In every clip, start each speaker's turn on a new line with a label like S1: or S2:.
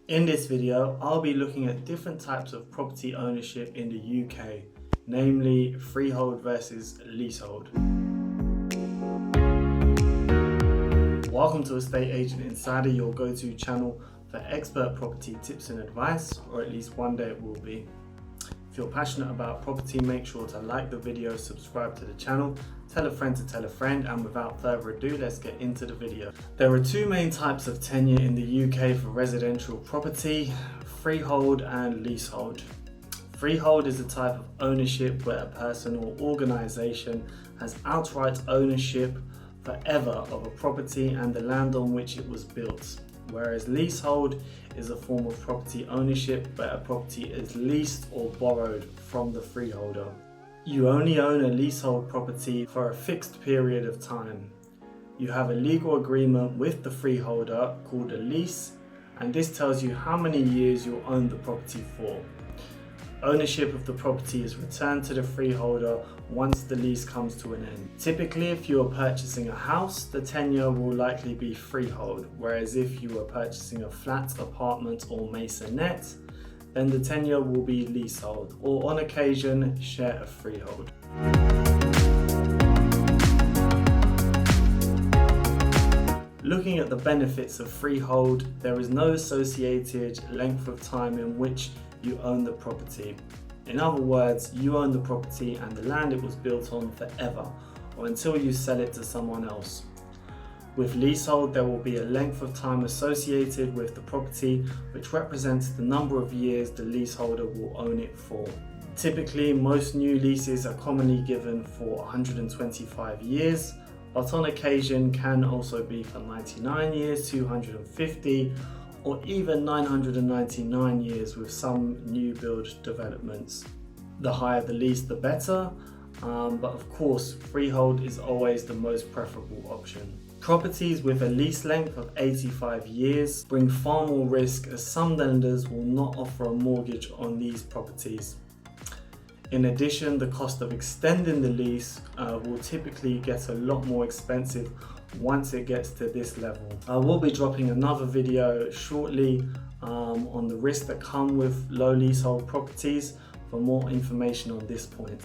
S1: In this video, I'll be looking at different types of property ownership in the UK, namely freehold versus leasehold. Welcome to Estate Agent Insider, your go-to channel for expert property tips and advice, or at least one day it will be. If you're passionate about property, make sure to like the video, subscribe to the channel, tell a friend to tell a friend, and without further ado, let's get into the video. There are two main types of tenure in the UK for residential property: freehold and leasehold. Freehold is a type of ownership where a person or organisation has outright ownership forever of a property and the land on which it was built, whereas leasehold is a form of property ownership where a property is leased or borrowed from the freeholder. You only own a leasehold property for a fixed period of time. You have a legal agreement with the freeholder called a lease, and this tells you how many years you'll own the property for. Ownership of the property is returned to the freeholder once the lease comes to an end. Typically, if you are purchasing a house, the tenure will likely be freehold, whereas if you are purchasing a flat, apartment or maisonette, then the tenure will be leasehold, or on occasion, share a freehold. Looking at the benefits of freehold, there is no associated length of time in which you own the property. In other words, you own the property and the land it was built on forever, or until you sell it to someone else. With leasehold, there will be a length of time associated with the property, which represents the number of years the leaseholder will own it for. Typically, most new leases are commonly given for 125 years, but on occasion can also be for 99 years, 250, or even 999 years with some new build developments. The higher the lease, the better, but of course, freehold is always the most preferable option. Properties with a lease length of 85 years bring far more risk, as some lenders will not offer a mortgage on these properties. In addition, the cost of extending the lease will typically get a lot more expensive once it gets to this level. I will be dropping another video shortly on the risks that come with low leasehold properties for more information on this point.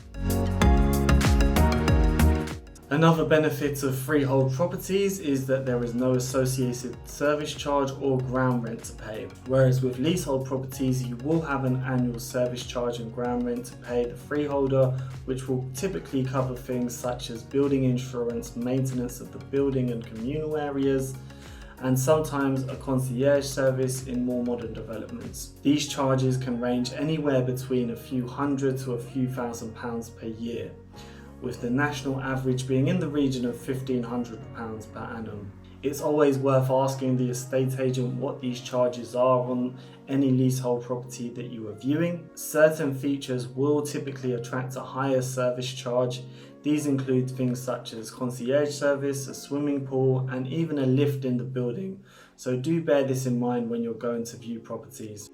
S1: Another benefit of freehold properties is that there is no associated service charge or ground rent to pay, whereas with leasehold properties you will have an annual service charge and ground rent to pay the freeholder, which will typically cover things such as building insurance, maintenance of the building and communal areas, and sometimes a concierge service in more modern developments. These charges can range anywhere between a few hundred to a few £1,000s per year, with the national average being in the region of £1,500 per annum. It's always worth asking the estate agent what these charges are on any leasehold property that you are viewing. Certain features will typically attract a higher service charge. These include things such as concierge service, a swimming pool, and even a lift in the building. So do bear this in mind when you're going to view properties.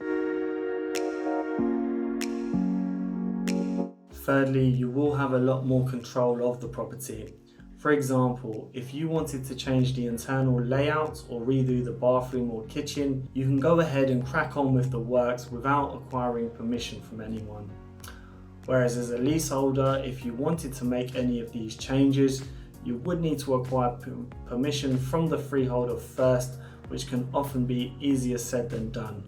S1: Thirdly, you will have a lot more control of the property. For example, if you wanted to change the internal layout or redo the bathroom or kitchen, you can go ahead and crack on with the works without acquiring permission from anyone. Whereas as a leaseholder, if you wanted to make any of these changes, you would need to acquire permission from the freeholder first, which can often be easier said than done.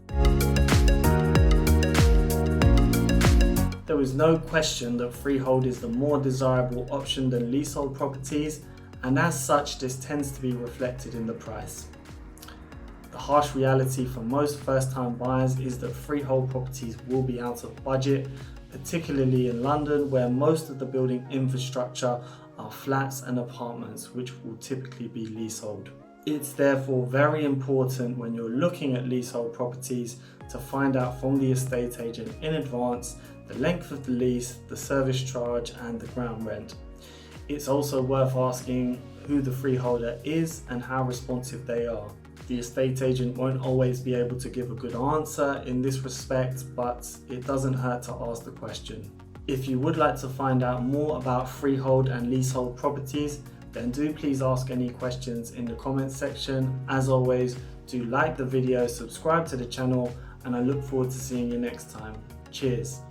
S1: There is no question that freehold is the more desirable option than leasehold properties, and as such this tends to be reflected in the price. The harsh reality for most first-time buyers is that freehold properties will be out of budget, particularly in London, where most of the building infrastructure are flats and apartments, which will typically be leasehold. It's therefore very important when you're looking at leasehold properties to find out from the estate agent in advance the length of the lease, the service charge and the ground rent. It's also worth asking who the freeholder is and how responsive they are. The estate agent won't always be able to give a good answer in this respect, but it doesn't hurt to ask the question. If you would like to find out more about freehold and leasehold properties, then do please ask any questions in the comments section. As always, Do like the video, subscribe to the channel, and I look forward to seeing you next time. Cheers.